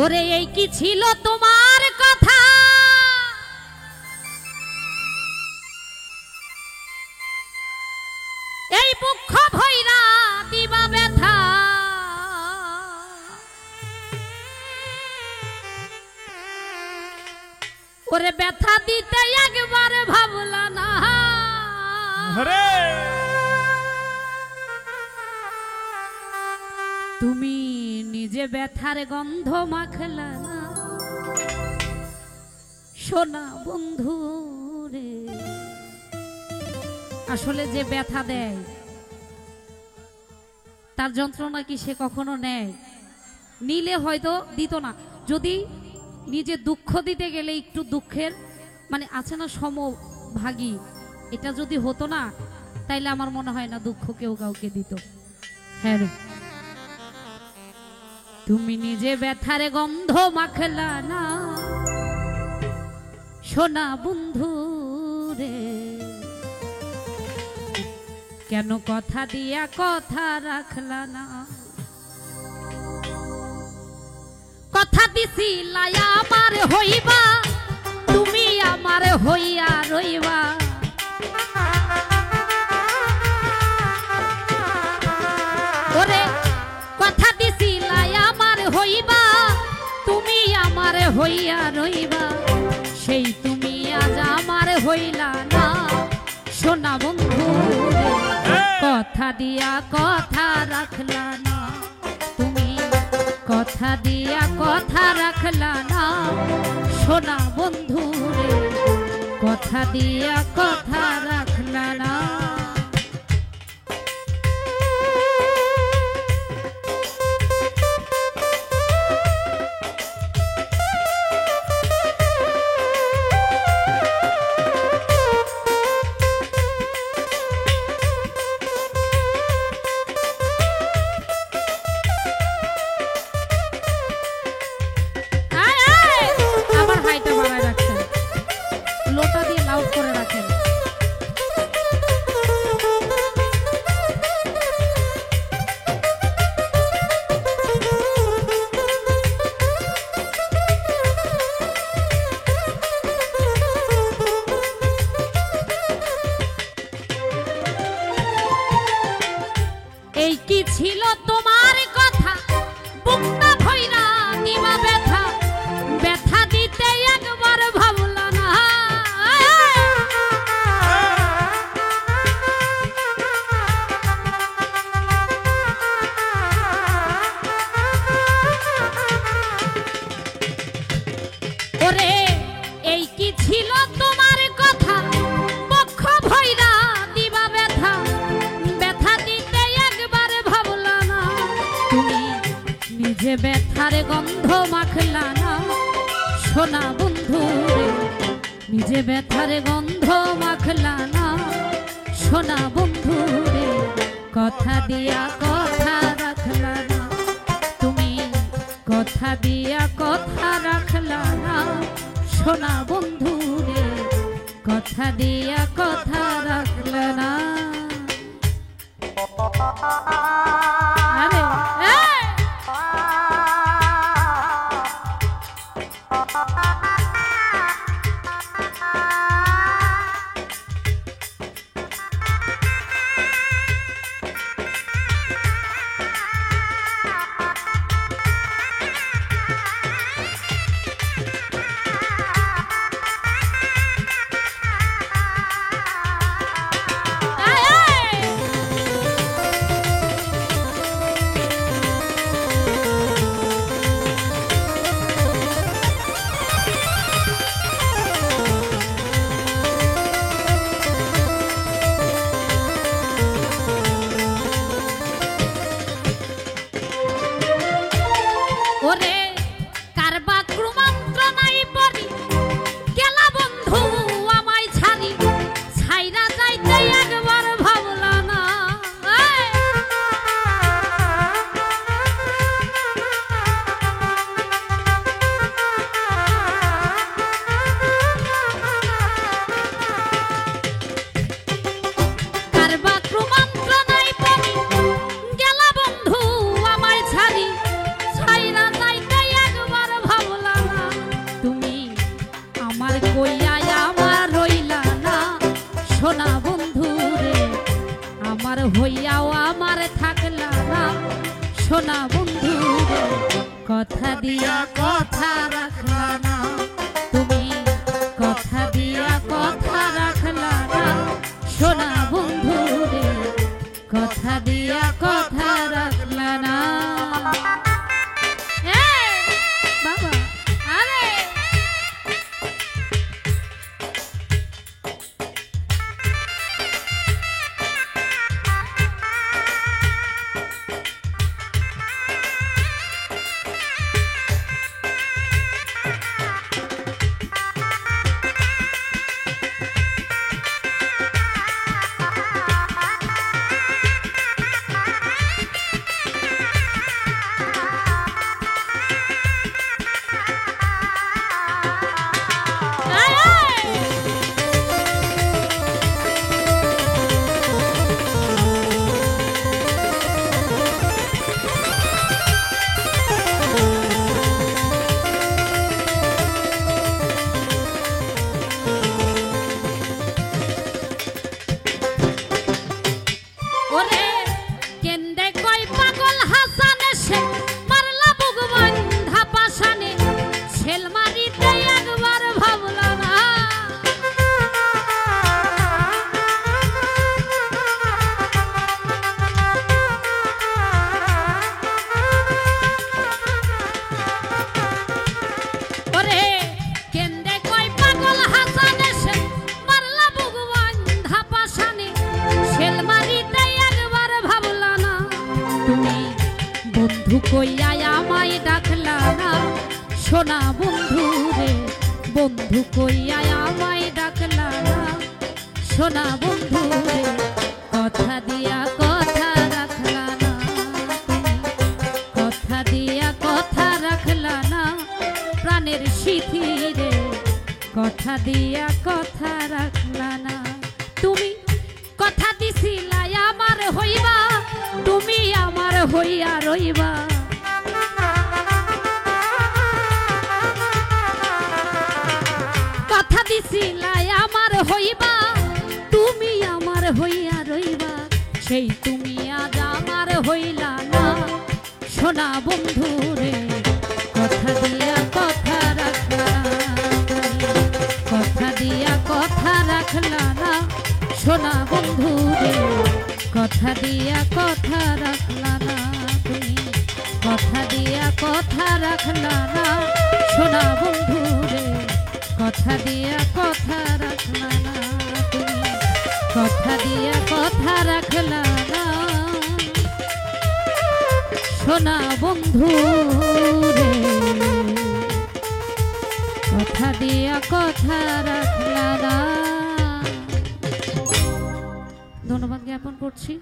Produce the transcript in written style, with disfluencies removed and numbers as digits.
ওরে এই কি ছিল তোমার কথা, এই মুখ ভৈরা দিবা ব্যথা। ওরে ব্যথা দিতে একবার ভাবলা না, তুমি নিজে ব্যথার গন্ধ মাখলা না। সোনা বন্ধু রে, আসলে যে ব্যথা দেয় তার যন্ত্রণা কি সে কখনো নেয়? নিলে হয়তো দিত না। যদি নিজে দুঃখ দিতে গেলে একটু দুঃখের মানে আছে না সমভাগী, এটা যদি হতো না তাইলে আমার মনে হয় না দুঃখ কেউ কাউকে দিত। হ্যাঁ রে, তুমি নিজে ব্যথার গন্ধ মাখলা না, সোনা বন্ধু রে। কেন কথা দিয়া কথা রাখলা না? কথা দিছিলাই আমার হইবা, তুমি আমার হইয়া রইবা। ওরে কথা দিছিলাই আমার হইবা, তুমি আমার হইয়া রইবা। সেই তুমি আজ আমার হইলা না, সোনা বন্ধু রে। কথা দিয়া কথা রাখলা না, তুমি কথা দিয়া কথা রাখলা না, সোনা বন্ধু রে। কথা দিয়া কথা রাখলা না। লোটা দিয়ে লাউড করে রাখেন। এই কি ছিল তোমার কথা, বুকটা ভইরা দিবা ব্যথা। ব্যথা দিতে একবার ভাবলা না, ওরে এই কি ছিল তোমার কথা, বক্ষ ভইরা দিবা ব্যথা। ব্যথা দিতে একবার ভাবলা না, তুমি নিজে ব্যথার গন্ধ মাখলা না, সোনা বন্ধু রে। নিজে ব্যথার গন্ধ মাখলা না, সোনা বন্ধু রে। কথা দিয়া কথা রাখলা না, তুমি কথা দিয়া কথা রাখলা না, সোনা বন্ধু রে। কথা দিয়া কথা রাখলা না। আরে সোনা বন্ধু রে কথা দিয়া কথা রাখলা না তুমি কথা দিয়া কথা রাখলা না সোনা বন্ধু রে কথা দিয়া কথা রাখলা না বাবা আরে বন্ধু কইয়া আমায় ডাকলা না সোনা বন্ধু রে বন্ধু কইয়া আমায় ডাকলা না সোনা বন্ধু রে কথা দিয়া কথা রাখলা না কথা দিয়া কথা রাখলা না প্রাণের সিথি রে কথা দিয়া কথা রাখলা না তুমি কথা দিছিলা আমার হইবা তুমি আমার হইয়া রইবা কথা দিছিলা আমার হইবা তুমি আমার হইয়া রইবা সেই তুমি আজ আমার হইলা না সোনা বন্ধু রে কথা দিয়া কথা রাখলা কথা দিয়া কথা রাখলা না সোনা বন্ধু রে কথা দিয়া কথা রাখলা না তুমি কথা দিয়া কথা রাখলা না সোনা বন্ধু রে কথা দিয়া কথা রাখলা না তুমি কথা দিয়া কথা রাখলা না সোনা বন্ধু রে কথা দিয়া কথা রাখলা না। ধন্যবাদ জ্ঞাপন করছি।